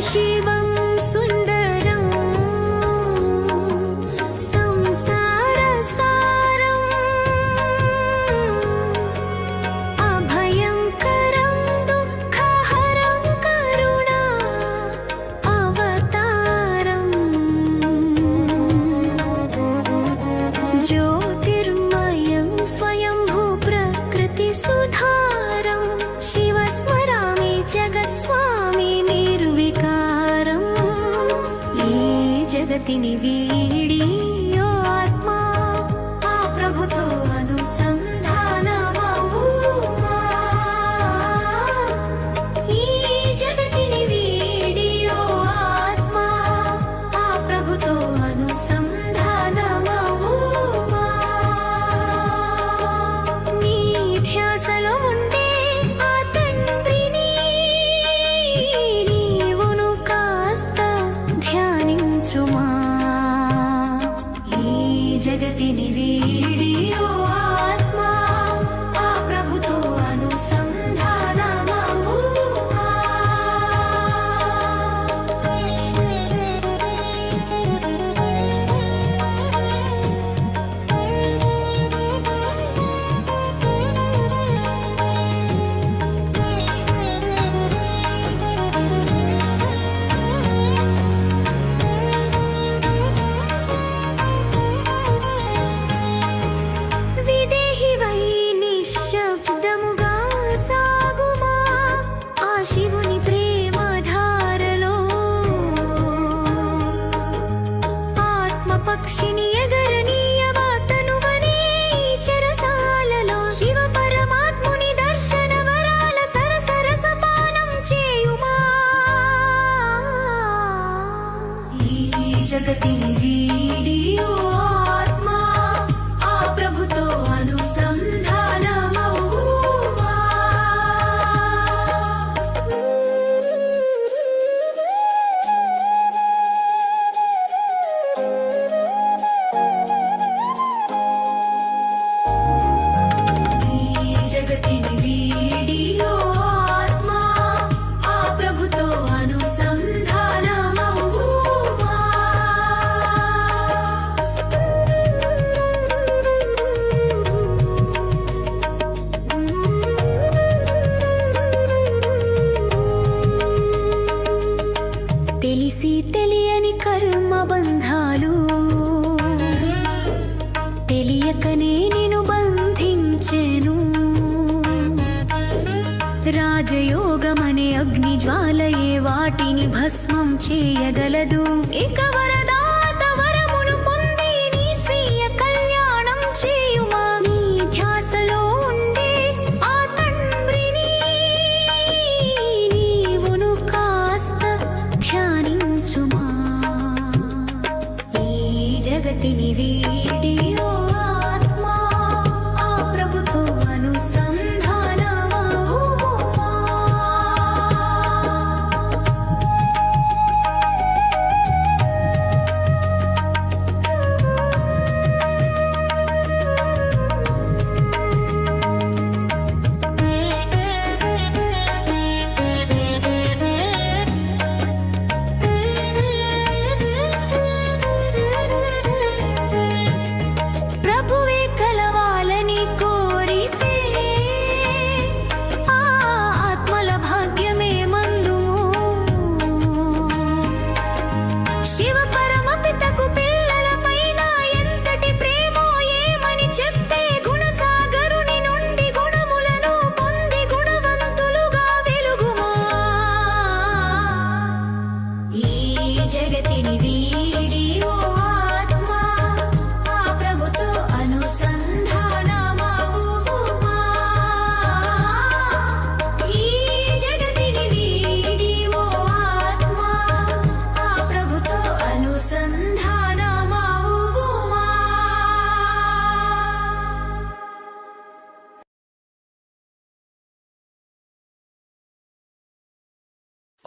शिवं सुन्दरं संसारसारम् अभयंकरं दुःखहरं करुणा अवतारम् ज्योतिर्मयं स्वयंभू प्रकृतिसुधारं शिवस्मरामि जगत्स्वामी निर्विकारम् जगतिनि वीडी यो आत्मा आ प्रभुतो अनुसंधानमहुमा ई जगतिनि वीडी यो आत्मा आ प्रभुतो अनुसंधानमहुमा नी ध्यासलो ఉండే ఆ తండ్రిని నీవును కాస్త ధ్యానించుమా ఈ జగతిని వీడి ఓ ఆత్మా ఆ ప్రభుతో అనుసంధానమవుమా విదేహి వై నిశ్శబ్దముగా సాగుమా ఆ శివుని ప్రేమధారలో ఆత్మ పక్షిని ఎగరనీయవా తనువనే ఈ చెరసాలలో శివ పరమాత్ముని దర్శన వరాల సరసరసపానం చేయుమా ఈ జగతిని వీడి ఓ ఆత్మా ఆ ప్రభుతో అనుసంధానమవుమా ఈ జగతిని వీడి ఓ ఆత్మా ఆ ప్రభుతో అనుసంధానమవుమా తెలిసి తెలియని కర్మ బంధాలు తెలియకనే నిన్ను బంధించెను రాజయోగమనే అగ్ని జ్వాలయే వాటిని భస్మం చేయగలదు ఇక వరదాత వరమును పొంది నీ స్వీయ కళ్యాణం చేయుమా నీ ధ్యాసలో ఉండే ఆ తండ్రిని నీవును కాస్త ధ్యానించుమా ఈ జగతిని వీడి ఓ ఆత్మా ఆ ప్రభుతో అనుసంధానమవుమా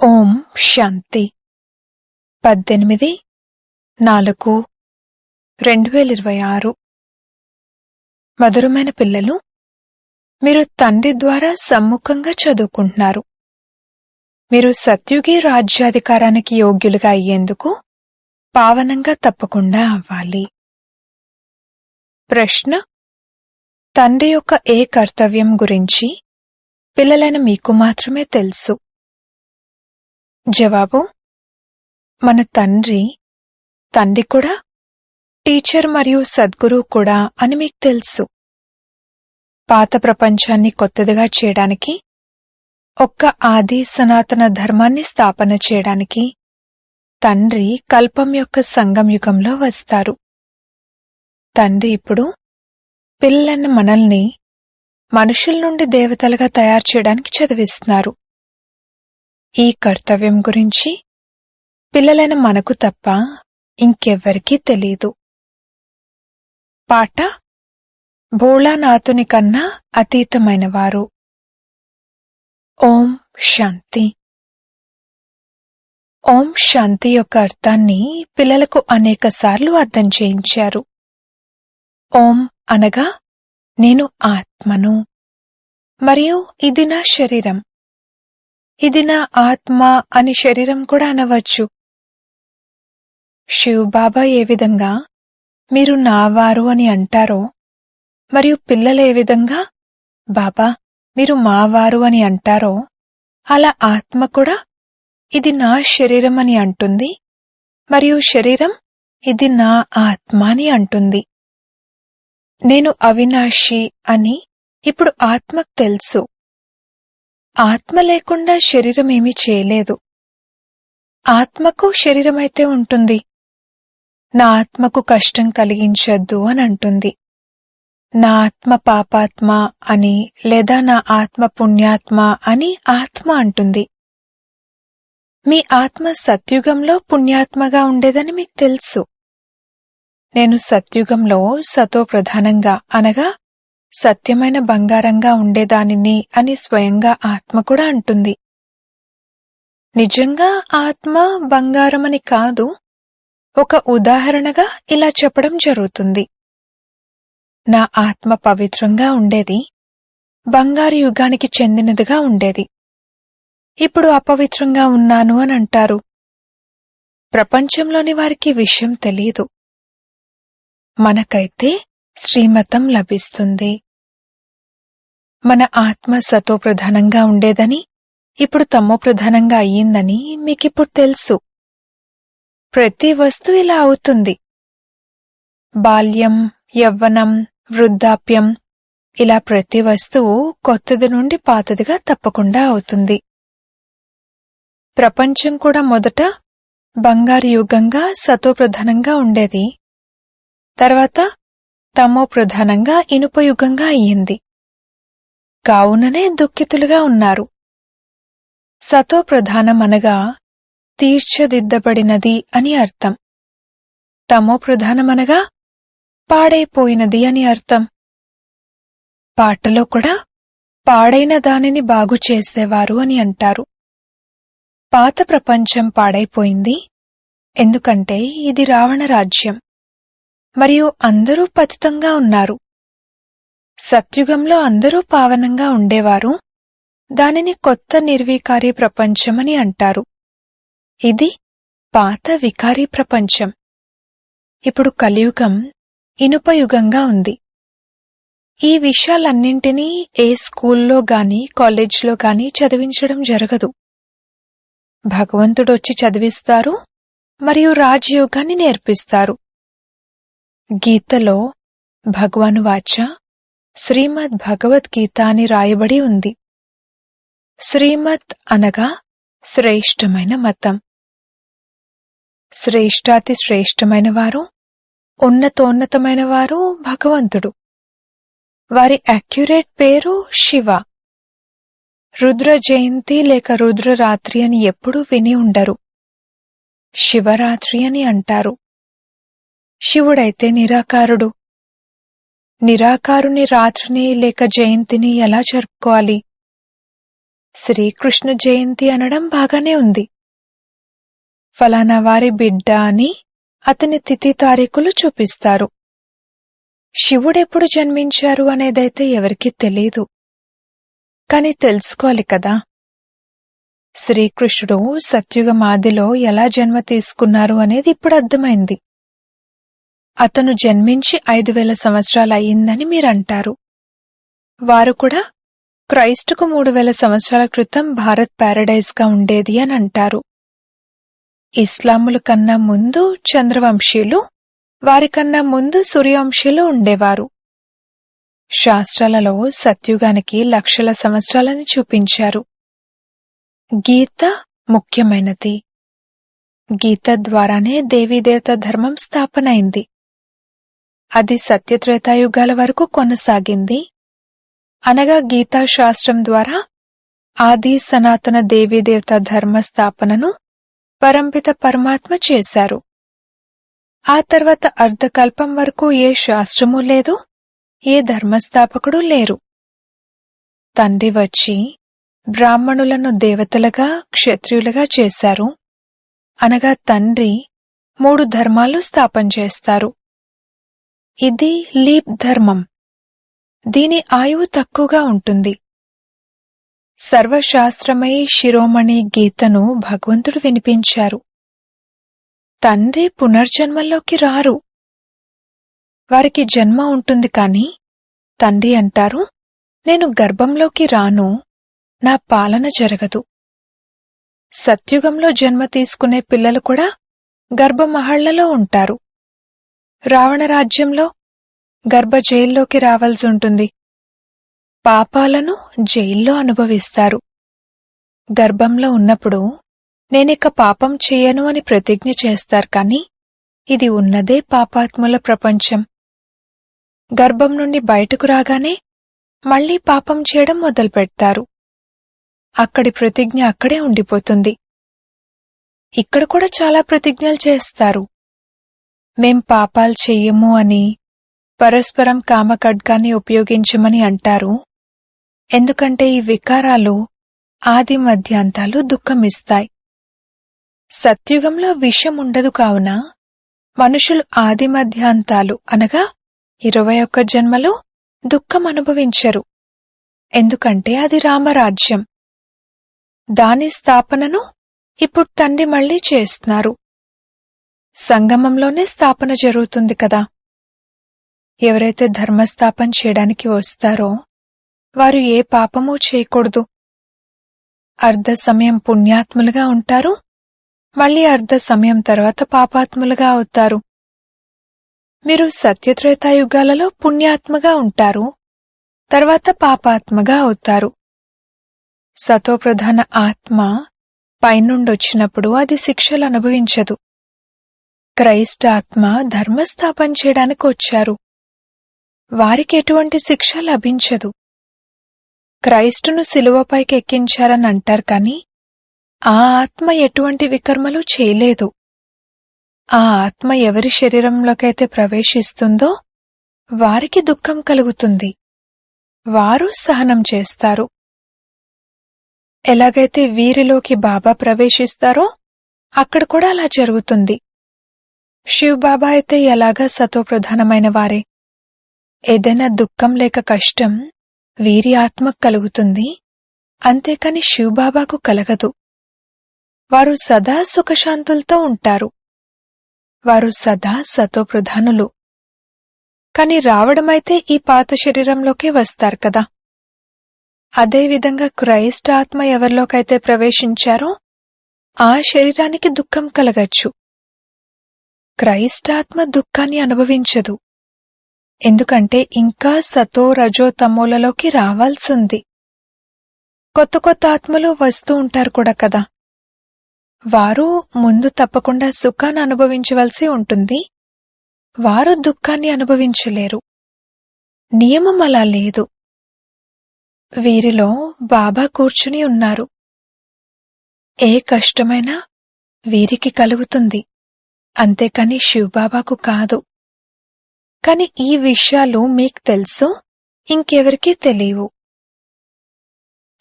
ఓం శాంతి 18/4/2026. మధురమైన పిల్లలు, మీరు తండ్రి ద్వారా సమ్ముఖంగా చదువుకుంటున్నారు. మీరు సత్యుగి రాజ్యాధికారానికి యోగ్యులుగా అయ్యేందుకు పావనంగా తప్పకుండా అవ్వాలి. ప్రశ్న: తండ్రి యొక్క ఏ కర్తవ్యం గురించి పిల్లలైన మీకు మాత్రమే తెలుసు? జవాబు: మన తండ్రి కూడా టీచర్ మరియు సద్గురు కూడా అని మీకు తెలుసు. పాత ప్రపంచాన్ని కొత్తదిగా చేయడానికి, ఒక్క ఆది సనాతన ధర్మాన్ని స్థాపన చేయడానికి తండ్రి కల్పం యొక్క సంగం యుగంలో వస్తారు. తండ్రి ఇప్పుడు పిల్లలైన మనల్ని మనుషుల నుండి దేవతలుగా తయారు చేయడానికి చదివిస్తున్నారు. ఈ కర్తవ్యం గురించి పిల్లలైన మనకు తప్ప ఇంకెవ్వరికీ తెలీదు. పాట: భోళానాథుని కన్నా అతీతమైనవారు. ఓం శాంతి. ఓం శాంతి యొక్క అర్థాన్ని పిల్లలకు అనేకసార్లు అర్థం చేయించారు. ఓం అనగా నేను ఆత్మను, మరియు ఇది నా శరీరం. ఇది నా ఆత్మ అని శరీరం కూడా అనవచ్చు. శివ్ బాబా ఏ విధంగా మీరు నావారు అని అంటారో, మరియు పిల్లలు ఏ విధంగా బాబా మీరు మావారు అని అంటారో, అలా ఆత్మ కూడా ఇది నా శరీరం అని అంటుంది, మరియు శరీరం ఇది నా ఆత్మ అని అంటుంది. నేను అవినాశి అని ఇప్పుడు ఆత్మకు తెలుసు. ఆత్మ లేకుండా శరీరం ఏమీ చేయలేదు. ఆత్మకు శరీరమైతే ఉంటుంది. నా ఆత్మకు కష్టం కలిగించొద్దు అని అంటుంది. నా ఆత్మ పాపాత్మ అని, లేదా నా ఆత్మ పుణ్యాత్మ అని ఆత్మ అంటుంది. మీ ఆత్మ సత్యుగంలో పుణ్యాత్మగా ఉండేదని మీకు తెలుసు. నేను సత్యుగంలో సతో ప్రధానంగా అనగా సత్యమైన బంగారంగా ఉండేదానిని అని స్వయంగా ఆత్మ కూడా అంటుంది. నిజంగా ఆత్మ బంగారమని కాదు, ఒక ఉదాహరణగా ఇలా చెప్పడం జరుగుతుంది. నా ఆత్మ పవిత్రంగా ఉండేది, బంగారు యుగానికి చెందినదిగా ఉండేది. ఇప్పుడు అపవిత్రంగా ఉన్నాను అని అంటారు. ప్రపంచంలోని వారికి విషయం తెలియదు. మనకైతే శ్రీమతం లభిస్తుంది. మన ఆత్మ సతో ప్రధానంగా ఉండేదని, ఇప్పుడు తమో ప్రధానంగా అయ్యిందని మీకిప్పుడు తెలుసు. ప్రతి వస్తువు ఇలా అవుతుంది. బాల్యం, యవ్వనం, వృద్ధాప్యం, ఇలా ప్రతి వస్తువు కొత్తది నుండి పాతదిగా తప్పకుండా అవుతుంది. ప్రపంచం కూడా మొదట బంగారు యుగంగా సతో ప్రధానంగా ఉండేది. తర్వాత తమో ప్రధానంగా ఇనుప యుగంగా అయ్యింది. కావుననే దుఃఖితులుగా ఉన్నారు. సతో ప్రధానమనగా తీర్చదిద్దబడినది అని అర్థం. తమో ప్రధానమనగా పాడైపోయినది అని అర్థం. పాటలో కూడా పాడైన దానిని బాగు చేసేవారు అని అంటారు. పాత ప్రపంచం పాడైపోయింది, ఎందుకంటే ఇది రావణ రాజ్యం, మరియు అందరూ పతితంగా ఉన్నారు. సత్యుగంలో అందరూ పావనంగా ఉండేవారు. దానిని కొత్త నిర్వికారి ప్రపంచమని అంటారు. ఇది పాత వికారీ ప్రపంచం. ఇప్పుడు కలియుగం ఇనుపయుగంగా ఉంది. ఈ విషయాలన్నింటినీ ఏ స్కూల్లో గాని కాలేజ్లో గాని చదివించడం జరగదు. భగవంతుడొచ్చి చదివిస్తారు మరియు రాజయోగాన్ని నేర్పిస్తారు. గీతలో భగవాను వాచ శ్రీమద్ భగవద్గీత అని రాయబడి ఉంది. శ్రీమత్ అనగా శ్రేష్టమైన మతం. శ్రేష్టాతి శ్రేష్టమైన వారు, ఉన్నతోన్నతమైన వారు భగవంతుడు. వారి అక్యురేట్ పేరు శివ. రుద్ర జయంతి లేక రుద్రరాత్రి అని ఎప్పుడూ విని ఉండరు. శివరాత్రి అని అంటారు. శివుడైతే నిరాకారుడు. నిరాకారుని రాత్రిని లేక జయంతిని ఎలా జరుపుకోవాలి? శ్రీకృష్ణ జయంతి అనడం బాగానే ఉంది. ఫలానా వారి బిడ్డ అని అతని తిథి తారీఖులు చూపిస్తారు. శివుడెప్పుడు జన్మించారు అనేదైతే ఎవరికీ తెలీదు. కాని తెలుసుకోవాలి కదా. శ్రీకృష్ణుడు సత్యుగమాదిలో ఎలా జన్మ తీసుకున్నారు అనేది ఇప్పుడు అర్థమైంది. అతను జన్మించి 5000 సంవత్సరాలు అయ్యిందని మీరంటారు. వారు కూడా క్రైస్టుకు 3000 సంవత్సరాల క్రితం భారత్ ప్యారడైజ్ గా ఉండేది అని అంటారు. ఇస్లాముల కన్నా ముందు చంద్రవంశీయులు, వారికన్నా ముందు సూర్యవంశీయులు ఉండేవారు. శాస్త్రాలలో సత్యుగానికి లక్షల సంవత్సరాలని చూపించారు. గీత ముఖ్యమైనది. గీత ద్వారానే దేవీదేవత ధర్మం స్థాపనైంది. అది సత్యత్రేతాయుగాల వరకు కొనసాగింది. అనగా గీతాశాస్త్రం ద్వారా ఆది సనాతన దేవీదేవత ధర్మ స్థాపనను పరంపిత పరమాత్మ చేశారు. ఆ తర్వాత అర్ధకల్పం వరకు ఏ శాస్త్రమూ లేదు, ఏ ధర్మస్థాపకుడు లేరు. తండ్రి వచ్చి బ్రాహ్మణులను దేవతలుగా, క్షత్రియులుగా చేశారు. అనగా తండ్రి 3 ధర్మాలు స్థాపన చేస్తారు. ఇది లీప్ ధర్మం. దీని ఆయువు తక్కువగా ఉంటుంది. సర్వశాస్త్రమై శిరోమణి గీతను భగవంతుడు వినిపించారు. తండ్రి పునర్జన్మల్లోకి రారు. వారికి జన్మ ఉంటుంది కాని తండ్రి అంటారు, నేను గర్భంలోకి రాను, నా పాలన జరగదు. సత్యుగంలో జన్మ తీసుకునే పిల్లలు కూడా గర్భమహళ్లలో ఉంటారు. రావణ రాజ్యంలో గర్భ జైల్లోకి రావాల్సి ఉంటుంది. పాపాలను జైల్లో అనుభవిస్తారు. గర్భంలో ఉన్నప్పుడు నేనిక పాపం చేయను అని ప్రతిజ్ఞ చేస్తారు కాని ఇది ఉన్నదే పాపాత్ముల ప్రపంచం. గర్భం నుండి బయటకు రాగానే మళ్లీ పాపం చేయడం మొదలుపెడతారు. అక్కడి ప్రతిజ్ఞ అక్కడే ఉండిపోతుంది. ఇక్కడ కూడా చాలా ప్రతిజ్ఞలు చేస్తారు. మేం పాపాలు చెయ్యము అని, పరస్పరం కామఖడ్గాన్ని ఉపయోగించమని అంటారు. ఎందుకంటే ఈ వికారాలు ఆది మధ్యాంతాలు దుఃఖమిస్తాయి. సత్యుగంలో విషం ఉండదు కావున మనుషులు ఆది మధ్యాంతాలు అనగా 21 జన్మలో దుఃఖం అనుభవించరు. ఎందుకంటే అది రామరాజ్యం. దాని స్థాపనను ఇప్పుడు తండ్రి మళ్లీ చేస్తున్నారు. సంగమంలోనే స్థాపన జరుగుతుంది కదా. ఎవరైతే ధర్మస్థాపన చేయడానికి వస్తారో వారు ఏ పాపమూ చేయకూడదు. అర్ధ సమయం పుణ్యాత్ములుగా ఉంటారు, మళ్లీ అర్ధ సమయం తర్వాత పాపాత్ములుగా అవుతారు. మీరు సత్యత్రేతాయుగాలలో పుణ్యాత్మగా ఉంటారు, తర్వాత పాపాత్మగా అవుతారు. సతోప్రధాన ఆత్మ పైనుండొచ్చినప్పుడు అది శిక్షలు అనుభవించదు. క్రైస్ట్ ఆత్మ ధర్మస్థాపన చేయడానికి వచ్చారు. వారికి ఎటువంటి శిక్ష లభించదు. క్రైస్టును శిలువపైకి ఎక్కించారని అంటారు కాని ఆ ఆత్మ ఎటువంటి వికర్మలు చేయలేదు. ఆ ఆత్మ ఎవరి శరీరంలోకైతే ప్రవేశిస్తుందో వారికి దుఃఖం కలుగుతుంది. వారు సహనం చేస్తారు. ఎలాగైతే వీరిలోకి బాబా ప్రవేశిస్తారో అక్కడ కూడా అలా జరుగుతుంది. శివ్ బాబా అయితే ఎలాగా సతోప్రధానమైన వారే. ఏదైనా దుఃఖం లేక కష్టం వీరి ఆత్మకు కలుగుతుంది, అంతేకాని శివబాబాకు కలగదు. వారు సదా సుఖశాంతులతో ఉంటారు. వారు సదా సతోప్రధానులు. కాని రావడమైతే ఈ పాత శరీరంలోకే వస్తారు కదా. అదేవిధంగా క్రైస్ట్ ఆత్మ ఎవరిలోకైతే ప్రవేశించారో ఆ శరీరానికి దుఃఖం కలగచ్చు. క్రైస్ట్ ఆత్మ దుఃఖాన్ని అనుభవించదు. ఎందుకంటే ఇంకా సతో రజో తమోలలోకి రావాల్సింది. కొత్త కొత్త ఆత్మలు వస్తూ ఉంటారు కూడా కదా. వారు ముందు తప్పకుండా సుఖాన్ని అనుభవించవలసి ఉంటుంది. వారు దుఃఖాన్ని అనుభవించలేరు. నియమం అలా లేదు. వీరిలో బాబా కూర్చుని ఉన్నారు. ఏ కష్టమైనా వీరికి కలుగుతుంది, అంతేకాని శివబాబాకు కాదు. కాని ఈ విషయాలు మీకు తెలుసు, ఇంకెవరికీ తెలియవు.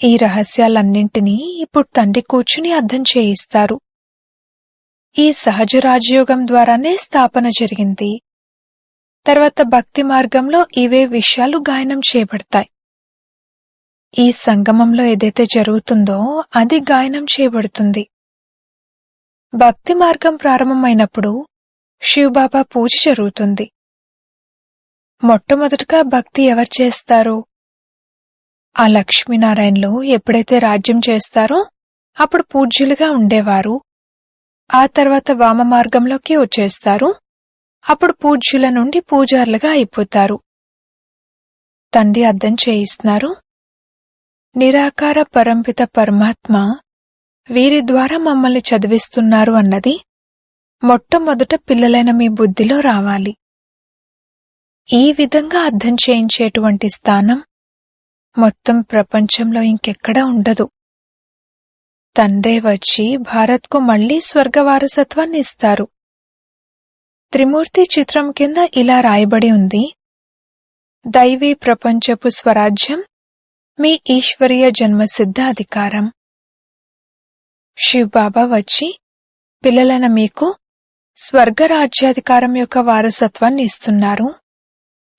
ఈ రహస్యాలన్నింటినీ ఇప్పుడు తండ్రి కూర్చుని అర్థం చేయిస్తారు. ఈ సహజ రాజయోగం ద్వారానే స్థాపన జరిగింది. తర్వాత భక్తి మార్గంలో ఇవే విషయాలు గాయనం చేయబడతాయి. ఈ సంగమంలో ఏదైతే జరుగుతుందో అది గాయనం చేయబడుతుంది. భక్తి మార్గం ప్రారంభమైనప్పుడు శివబాబా పూజ జరుగుతుంది. మొట్టమొదటగా భక్తి ఎవరు చేస్తారు? ఆ లక్ష్మీనారాయణలు ఎప్పుడైతే రాజ్యం చేస్తారో అప్పుడు పూజ్యులుగా ఉండేవారు. ఆ తర్వాత వామ మార్గంలోకి వచ్చేస్తారు. అప్పుడు పూజ్యుల నుండి పూజారులుగా అయిపోతారు. తండ్రి అర్థం చేయిస్తున్నారు, నిరాకార పరంపిత పరమాత్మ వీరి ద్వారా మమ్మల్ని చదివిస్తున్నారు అన్నది మొట్టమొదట పిల్లలైన మీ బుద్ధిలో రావాలి. ఈ విధంగా అర్థం చేయించేటువంటి స్థానం మొత్తం ప్రపంచంలో ఇంకెక్కడా ఉండదు. తండ్రే వచ్చి భారత్కు మళ్లీ స్వర్గవారసత్వాన్ని ఇస్తారు. త్రిమూర్తి చిత్రం కింద ఇలా రాయబడి ఉంది, దైవీ ప్రపంచపు స్వరాజ్యం మీ ఈశ్వరీయ జన్మసిద్ధ అధికారం. శివబాబా వచ్చి పిల్లలైన మీకు స్వర్గరాజ్యాధికారం యొక్క వారసత్వాన్ని ఇస్తున్నారు,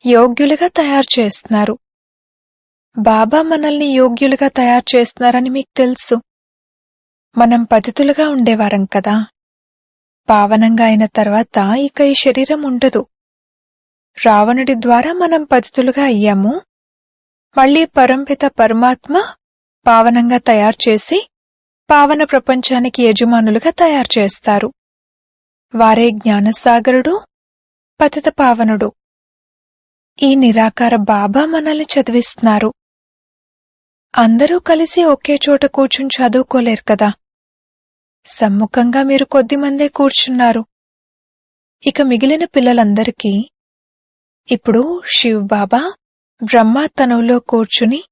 యోగ్యులుగా తయారు చేస్తున్నారు. బాబా మనల్ని యోగ్యులుగా తయారు చేస్తున్నారని మీకు తెలుసు. మనం పతితులుగా ఉండేవారం కదా. పావనంగా అయిన తర్వాత ఇక ఈ శరీరం ఉండదు. రావణుడి ద్వారా మనం పతితులుగా అయ్యాము. మళ్లీ పరంపిత పరమాత్మ పావనంగా తయారు చేసి పావన ప్రపంచానికి యజమానులుగా తయారు చేస్తారు. వారే జ్ఞానసాగరుడు, పతిత పావనుడు. ఈ నిరాకార బాబా మనల్ని చదివిస్తున్నారు. అందరూ కలిసి ఒకే చోట కూర్చుని చదువుకోలేరు కదా. సమ్ముఖంగా మీరు కొద్దిమందే కూర్చున్నారు. ఇక మిగిలిన పిల్లలందరికీ ఇప్పుడు శివబాబా బ్రహ్మ తనువులో కూర్చుని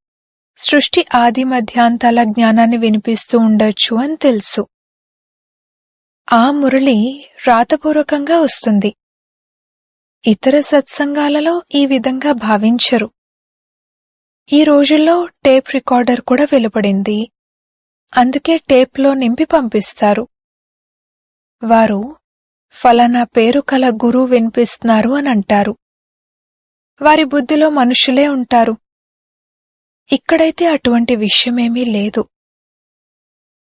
సృష్టి ఆది మధ్యాంతాల జ్ఞానాన్ని వినిపిస్తూ ఉండొచ్చు అని తెలుసు. ఆ మురళి రాతపూర్వకంగా వస్తుంది. ఇతర సత్సంగాలలో ఈ విధంగా భావించరు. ఈ రోజుల్లో టేప్ రికార్డర్ కూడా వెలువడింది. అందుకే టేప్లో నింపి పంపిస్తారు. వారు ఫలానా పేరు కల గురువు వినిపిస్తున్నారు అని అంటారు. వారి బుద్ధిలో మనుషులే ఉంటారు. ఇక్కడైతే అటువంటి విషయమేమీ లేదు.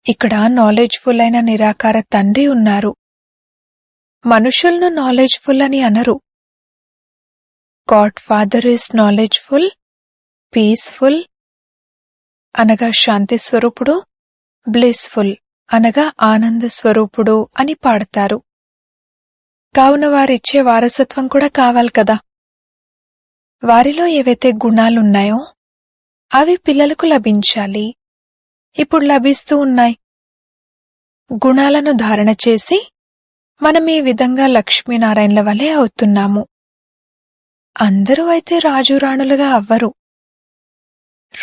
ఇక్కడ నాలెడ్జ్ఫుల్ అయిన నిరాకార తండ్రి ఉన్నారు. మనుషులను నాలెడ్జ్ఫుల్ అని అనరు. God father is knowledgeful, peaceful అనగా శాంతి స్వరూపుడు, బ్లిస్ఫుల్ అనగా ఆనంద స్వరూపుడు అని పాడతారు. కావున వారిచ్చే వారసత్వం కూడా కావాలి కదా. వారిలో ఏవైతే గుణాలున్నాయో అవి పిల్లలకు లభించాలి. ఇప్పుడు లభిస్తూ ఉన్నాయి. గుణాలను ధారణ చేసి మనం ఈ విధంగా లక్ష్మీనారాయణల వలె అవుతున్నాము. అందరూ అయితే రాజు రాణులుగా అవ్వరు.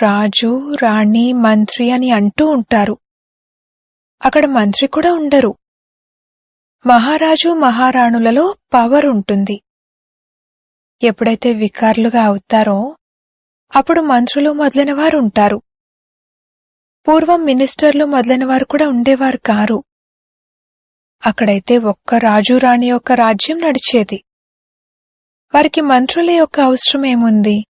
రాజు, రాణి, మంత్రి అని అంటూ ఉంటారు. అక్కడ మంత్రి కూడా ఉండరు. మహారాజు, మహారాణులలో పవర్ ఉంటుంది. ఎప్పుడైతే వికారులుగా అవుతారో అప్పుడు మంత్రులు మొదలైన వారు ఉంటారు. పూర్వం మినిస్టర్లు మొదలైన వారు కూడా ఉండేవారు కారు. అక్కడైతే ఒక్క రాజు రాణి యొక్క రాజ్యం నడిచేది. వారికి మంత్రుల యొక్క అవసరం ఏముంది?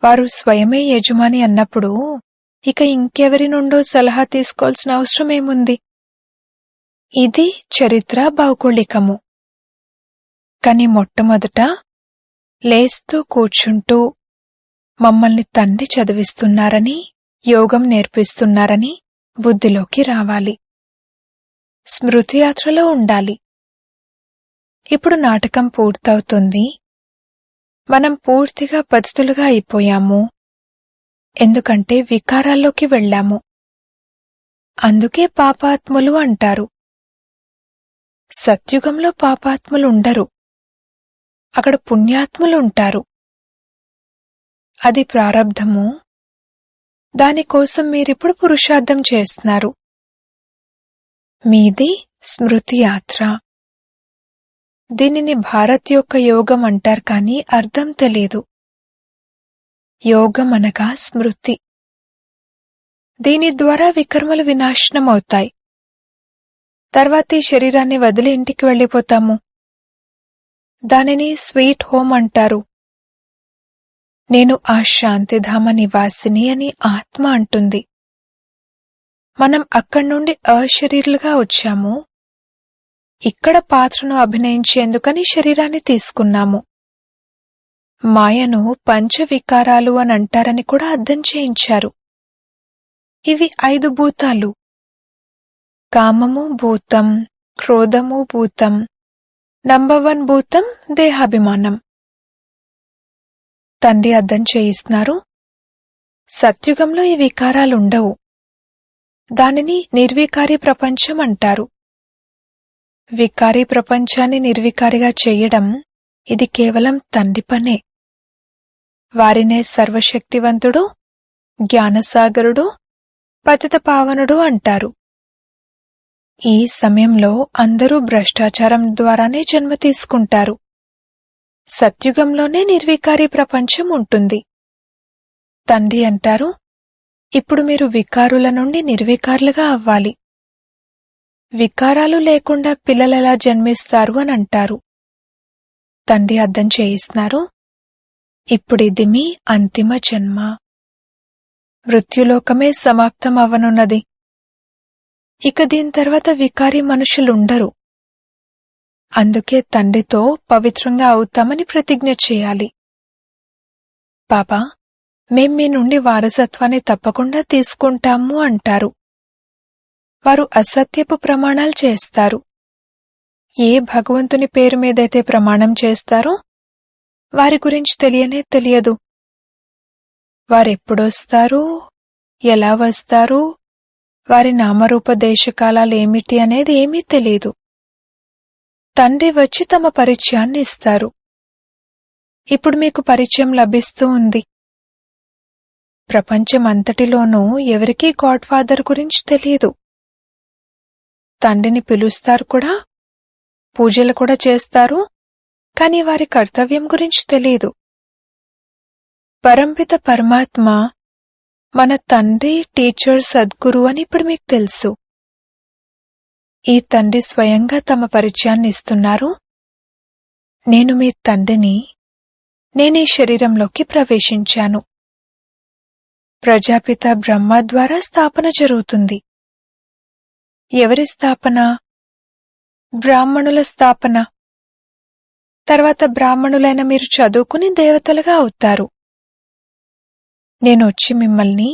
వారు స్వయమే యజమాని అన్నప్పుడు ఇక ఇంకెవరి నుండో సలహా తీసుకోవాల్సిన అవసరం ఏముంది? ఇది చరిత్ర భౌగోళికము. కాని మొట్టమొదట లేస్తూ కూర్చుంటూ మమ్మల్ని తండ్రి చదివిస్తున్నారని, యోగం నేర్పిస్తున్నారని బుద్ధిలోకి రావాలి. స్మృతి యాత్రలో ఉండాలి. ఇప్పుడు నాటకం పూర్తవుతుంది. మనం పూర్తిగా పతితులుగా అయిపోయాము. ఎందుకంటే వికారాల్లోకి వెళ్ళాము. అందుకే పాపాత్ములు అంటారు. సత్యుగంలో పాపాత్ములు ఉండరు. అక్కడ పుణ్యాత్ములు ఉంటారు. అది ప్రారబ్ధము. దానికోసం మీరిప్పుడు పురుషార్థం చేస్తున్నారు. మీది స్మృతి యాత్ర. దీనిని భారత్ యొక్క యోగం అంటారు, కానీ అర్థం తెలీదు. యోగం అనగా స్మృతి. దీని ద్వారా వికర్మలు వినాశనమవుతాయి. తర్వాత ఈ శరీరాన్ని వదిలి ఇంటికి వెళ్ళిపోతాము. దానిని స్వీట్ హోమ్ అంటారు. నేను ఆ శాంతిధామ నివాసిని అని ఆత్మ అంటుంది. మనం అక్కడి నుండి అశరీరులుగా వచ్చాము. ఇక్కడ పాత్రను అభినయించేందుకని శరీరాన్ని తీసుకున్నాము. మాయను పంచవికారాలు అని అంటారని కూడా అర్థం చేయించారు. ఇవి 5 భూతాలు. కామము భూతం, క్రోధము భూతం, నంబర్ 1 భూతం దేహాభిమానం. తండ్రి అర్థం చేయిస్తున్నారు, సత్యుగంలో ఈ వికారాలుండవు. దానిని నిర్వికారి ప్రపంచం అంటారు. వికారీ ప్రపంచాన్ని నిర్వికారిగా చేయడం ఇది కేవలం తండ్రి పనే. వారినే సర్వశక్తివంతుడు, జ్ఞానసాగరుడు, పతిత పావనుడు అంటారు. ఈ సమయంలో అందరూ భ్రష్టాచారం ద్వారానే జన్మ తీసుకుంటారు. సత్యుగంలోనే నిర్వికారి ప్రపంచం ఉంటుంది. తండ్రి అంటారు, ఇప్పుడు మీరు వికారుల నుండి నిర్వికారులుగా అవ్వాలి. వికారాలు లేకుండా పిల్లలెలా జన్మిస్తారు అని అంటారు. తండ్రి అర్థం చేయిస్తున్నారు, ఇప్పుడిది మీ అంతిమ జన్మ. మృత్యులోకమే సమాప్తం అవ్వనున్నది. ఇక దీని తర్వాత వికారి మనుషులుండరు. అందుకే తండ్రితో పవిత్రంగా అవుతామని ప్రతిజ్ఞ చేయాలి. బాబా, మేం మీ నుండి వారసత్వాన్ని తప్పకుండా తీసుకుంటాము అంటారు. వారు అసత్యపు ప్రమాణాలు చేస్తారు. ఏ భగవంతుని పేరు మీదైతే ప్రమాణం చేస్తారో వారి గురించి తెలియనే తెలియదు. వారెప్పుడొస్తారు, ఎలా వస్తారు, వారి నామరూప దేశకాలాలేమిటి అనేది ఏమీ తెలీదు. తండ్రి వచ్చి తమ పరిచయాన్ని ఇస్తారు. ఇప్పుడు మీకు పరిచయం లభిస్తూ ఉంది. ప్రపంచమంతటిలోనూ ఎవరికీ గాడ్ ఫాదర్ గురించి తెలియదు. తండ్రిని పిలుస్తారు కూడా, పూజలు కూడా చేస్తారు, కాని వారి కర్తవ్యం గురించి తెలియదు. పరంపిత పరమాత్మ మన తండ్రి, టీచర్, సద్గురు అని ఇప్పుడు మీకు తెలుసు. ఈ తండ్రి స్వయంగా తమ పరిచయాన్ని ఇస్తున్నారు. నేను మీ తండ్రిని. నేనీ శరీరంలోకి ప్రవేశించాను. ప్రజాపిత బ్రహ్మ ద్వారా స్థాపన జరుగుతుంది. ఎవరి స్థాపన? బ్రాహ్మణుల స్థాపన. తర్వాత బ్రాహ్మణులైన మీరు చదువుకుని దేవతలుగా అవుతారు. నేనొచ్చి మిమ్మల్ని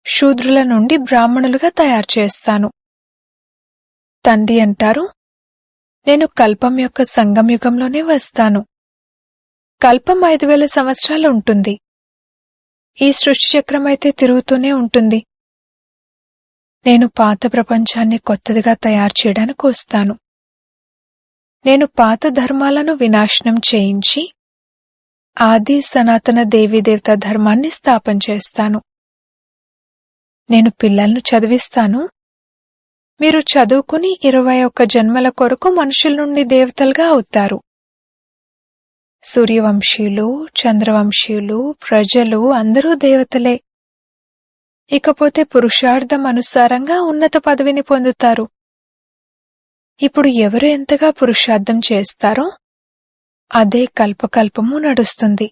శూద్రుల నుండి బ్రాహ్మణులుగా తయారు చేస్తాను. తండ్రి అంటారు, నేను కల్పం యొక్క సంగమయుగంలోనే వస్తాను. కల్పం 5000 సంవత్సరాలు ఉంటుంది. ఈ సృష్టి చక్రమైతే తిరుగుతూనే ఉంటుంది. నేను పాత ప్రపంచాన్ని కొత్తదిగా తయారు చేయడానికి వస్తాను. నేను పాత ధర్మాలను వినాశనం చేయించి ఆది సనాతన దేవీదేవత ధర్మాన్ని స్థాపన చేస్తాను. నేను పిల్లలను చదివిస్తాను. మీరు చదువుకుని 21 జన్మల కొరకు మనుషుల నుండి దేవతలుగా అవుతారు. సూర్యవంశీయులు, చంద్రవంశీయులు, ప్రజలు అందరూ దేవతలే. ఇకపోతే పురుషార్థం అనుసారంగా ఉన్నత పదవిని పొందుతారు. ఇప్పుడు ఎవరు ఎంతగా పురుషార్థం చేస్తారో అదే కల్పకల్పము నడుస్తుంది.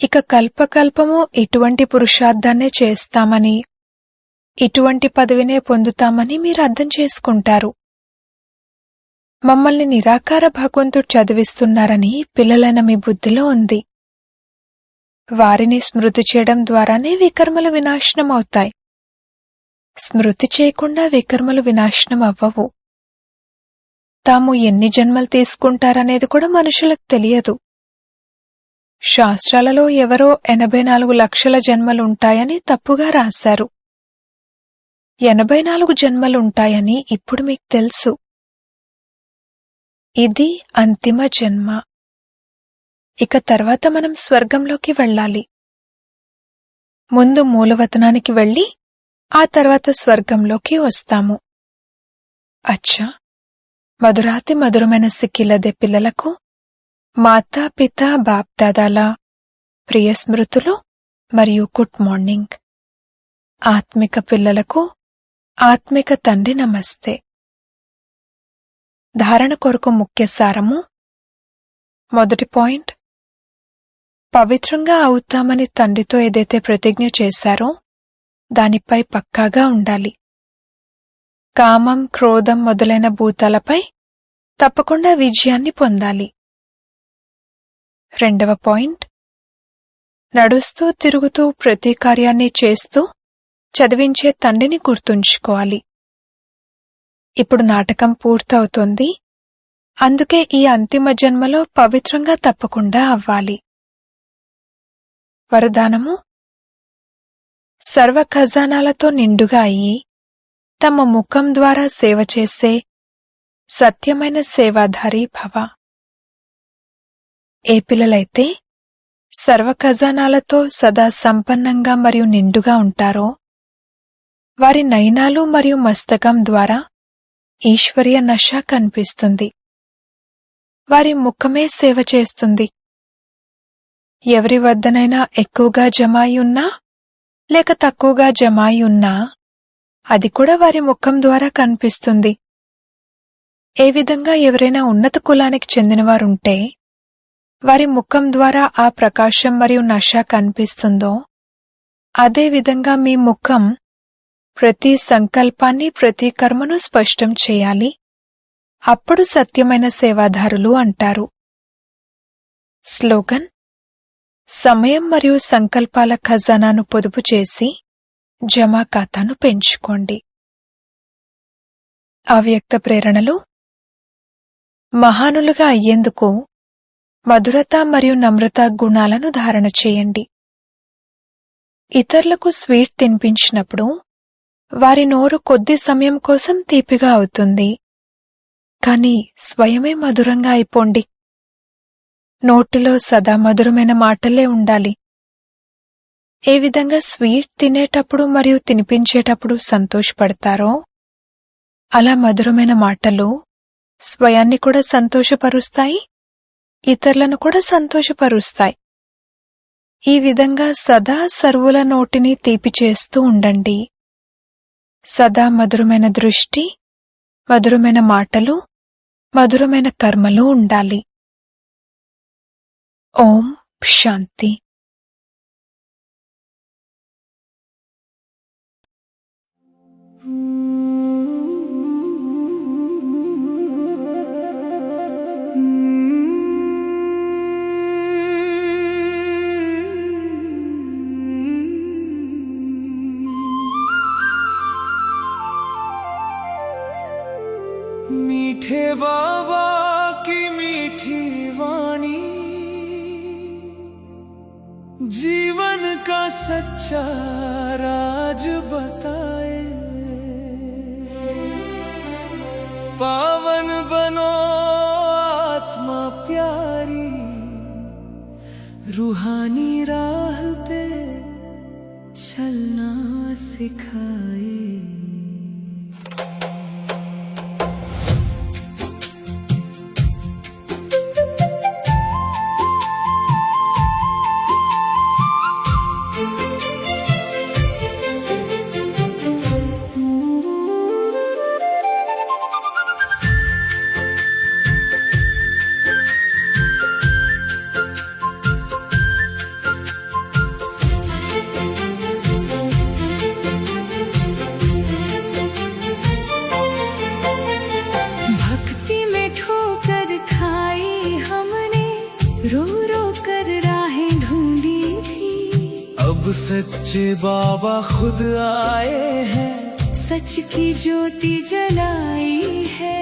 ఇక కల్పకల్పము ఇటువంటి పురుషార్థాన్నే చేస్తామని, ఇటువంటి పదవినే పొందుతామని మీరు అర్థం చేసుకుంటారు. మమ్మల్ని నిరాకార భగవంతుడు చదివిస్తున్నారని పిల్లలైన మీ బుద్ధిలో ఉంది. వారిని స్మృతి చేయడం ద్వారానే వికర్మలు వినాశనమవుతాయి. స్మృతి చేయకుండా వికర్మలు వినాశనం అవ్వవు. తాము ఎన్ని జన్మలు తీసుకుంటారనేది కూడా మనుషులకు తెలియదు. శాస్త్రాలలో ఎవరో 84 లక్షల జన్మలుంటాయని తప్పుగా రాశారు. 84 జన్మలుంటాయని ఇప్పుడు మీకు తెలుసు. ఇది అంతిమ జన్మ. ఇక తర్వాత మనం స్వర్గంలోకి వెళ్ళాలి. ముందు మూలవతనానికి వెళ్ళి ఆ తర్వాత స్వర్గంలోకి వస్తాము. అచ్చా, మధురాతి మధురమైన సిక్కిలదే పిల్లలకు మాతా పిత బాప్ దాదాల ప్రియ స్మృతులు మరియు గుడ్ మార్నింగ్. ఆత్మిక పిల్లలకు ఆత్మిక తండ్రి నమస్తే. ధారణ కొరకు ముఖ్య సారము. మొదటి పాయింట్, పవిత్రంగా అవుతామని తండ్రితో ఏదైతే ప్రతిజ్ఞ చేశారో దానిపై పక్కాగా ఉండాలి. కామం, క్రోధం మొదలైన భూతాలపై తప్పకుండా విజయాన్ని పొందాలి. రెండవ పాయింట్, నడుస్తూ తిరుగుతూ ప్రతి కార్యాన్ని చేస్తూ చదివించే తండ్రిని గుర్తుంచుకోవాలి. ఇప్పుడు నాటకం పూర్తవుతోంది, అందుకే ఈ అంతిమ జన్మలో పవిత్రంగా తప్పకుండా అవ్వాలి. వరదానము: సర్వ ఖజానాలతో నిండుగా అయ్యి తమ ముఖం ద్వారా సేవ చేసే సత్యమైన సేవాధారి భవ. ఏ పిల్లలైతే సర్వ ఖజానాలతో సదా సంపన్నంగా మరియు నిండుగా ఉంటారో వారి నయనాలు మరియు మస్తకం ద్వారా ఈశ్వరీయ నష కనిపిస్తుంది. వారి ముఖమే సేవ చేస్తుంది. ఎవరి వద్దనైనా ఎక్కువగా జమాయి ఉన్నా లేక తక్కువగా జమాయి ఉన్నా అది కూడా వారి ముఖం ద్వారా కనిపిస్తుంది. ఏ విధంగా ఎవరైనా ఉన్నత కులానికి చెందినవారుంటే వారి ముఖం ద్వారా ఆ ప్రకాశం మరియు నష కనిపిస్తుందో అదే విధంగా మీ ముఖం ప్రతి సంకల్పాన్ని, ప్రతి కర్మను స్పష్టం చేయాలి. అప్పుడు సత్యమైన సేవాదారులు అంటారు. స్లోగన్: సమయం మరియు సంకల్పాల ఖజానాను పొదుపు చేసి జమా ఖాతాను పెంచుకోండి. అవ్యక్త ప్రేరణలు: మహానులుగా అయ్యేందుకు మధురత మరియు నమ్రత గుణాలను ధారణ చేయండి. ఇతరులకు స్వీట్ తినిపించినప్పుడు వారి నోరు కొద్ది సమయం కోసం తీపిగా అవుతుంది, కాని స్వయమే మధురంగా అయిపోండి. నోటిలో సదా మధురమైన మాటలే ఉండాలి. ఏ విధంగా స్వీట్ తినేటప్పుడు మరియు తినిపించేటప్పుడు సంతోషపడతారో అలా మధురమైన మాటలు స్వయాన్ని కూడా సంతోషపరుస్తాయి, ఇతరులను కూడా సంతోషపరుస్తాయి. ఈ విధంగా సదా సర్వుల నోటిని తీపి చేస్తూ ఉండండి. సదా మధురమైన దృష్టి, మధురమైన మాటలు, మధురమైన కర్మలు ఉండాలి. ఓం శాంతి. मीठे बाबा की मीठी वाणी जीवन का सच्चा राज बताए। पावन बनो आत्मा प्यारी, रूहानी राह पे चलना सिखाए। रो रो कर राहें ढूंढी थी, अब सच्चे बाबा खुद आए हैं, सच की ज्योति जलाई है।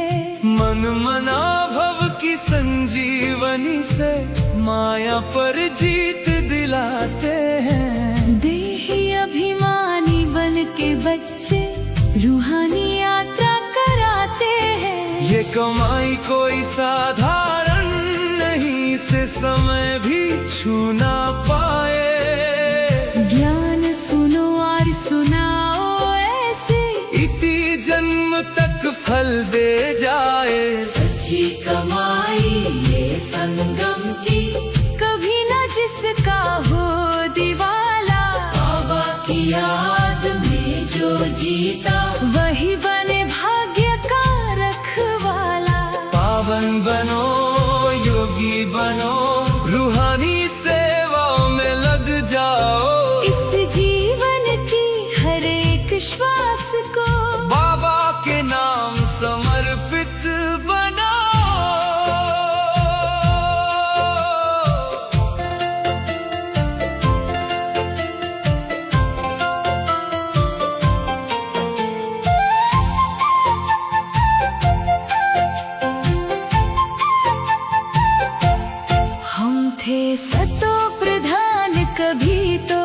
मन मना भव की संजीवनी से माया पर जीत दिलाते हैं। देही अभिमानी बन के बच्चे रूहानी यात्रा कराते हैं। ये कमाई कोई साधारण से समय भी छू ना पाए। ज्ञान सुनो और सुनाओ ऐसे, इति जन्म तक फल दे जाए। सच्ची कमाई ये संगम की, कभी न जिसका हो दिवाला। बाबा की याद में जीता, वही बने भाग्य का रखवाला। पावन बनो, योगी बनो, रूहानी सेवाओं में लग जाओ। इस जीवन की हर एक श्वास को बाबा के नाम समर्पित बनाओ। हम थे सतो प्रधान कभी तो,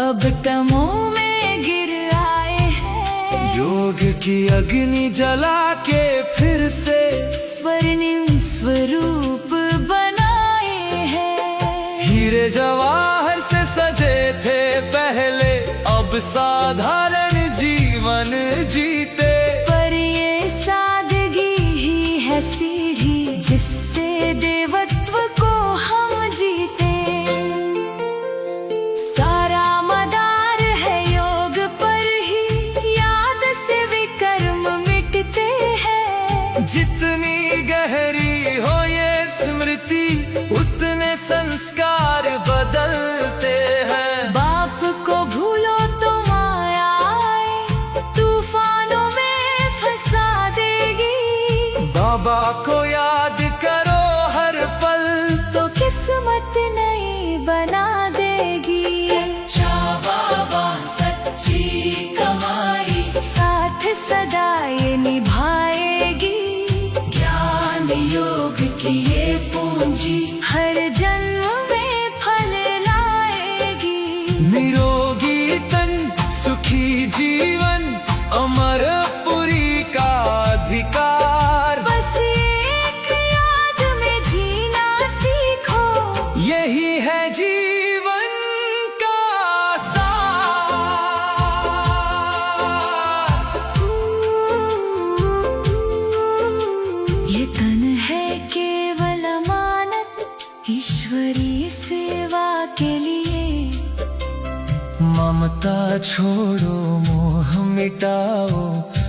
अब तमों में गिर आए हैं। योग की अग्नि जला के फिर से स्वर्णिम स्वरूप बनाए हैं। हीरे जवाहर से सजे थे पहले, अब साधारण जीवन जीते। पर ये सादगी ही है सीढ़ी जिससे देवत्व को हम जीते। सारा मदार है योग पर ही, याद से विकर्म मिटते हैं। जितनी गहरी हो ये स्मृति, उतने संस्कार बदलते हैं। बाप को भूलो तो माया आए, तूफानों में फंसा देगी। बाबा को याद करो हर पल, तो किस्मत नई बना देगी। सच्चा बाबा सच्ची कमाई, साथ सदा ये निभाएगी। ज्ञान योग की ये पूंजी हर जन्म में फल लाएगी। निरोगी तन सुखी जीवन, अमर पुरी का अधिकार। बस एक याद में जीना सीखो, यही है जीवन का सार। ये तन है केवल अमानत, ईश्वरीय सेवा के लिए। ममता छोड़ो, मोह मिटाओ,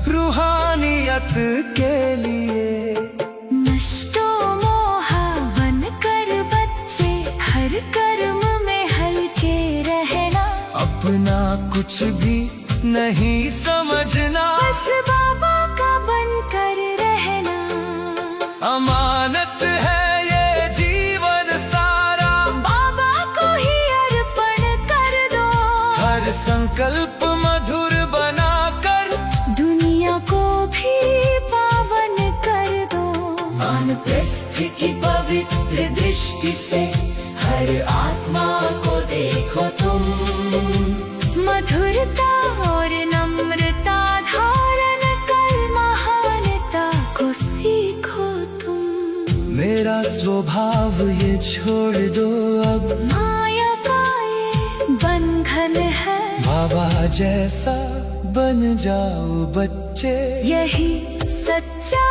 रूहानियत के लिए। नष्टो मोहा बनकर बच्चे, हर कर्म में हल्के रहना। अपना कुछ भी नहीं समझना, बस बाबा का बनकर रहना। अमानत है ये जीवन सारा, बाबा को ही अर्पण कर दो। हर संकल्प मधुर बनाकर, दुनिया को भी पावन कर दो। वानप्रस्थ की पवित्र दृष्टि से हर आत्मा को देखो तुम। मधुरता और नम्रता धारण कर, महानता को सीखो तुम। मेरा स्वभाव ये छोड़ दो अब, माया का ये बंधन है। बाबा जैसा बन जाओ बच्चे, यही सच्चा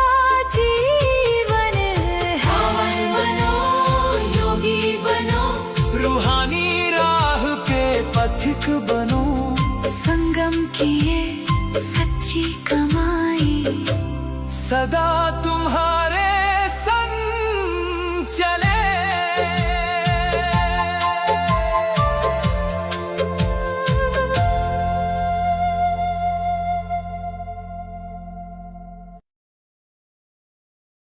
जीवन है। पावन बनो, योगी बनो, रूहानी राह के पथिक बनो। संगम किए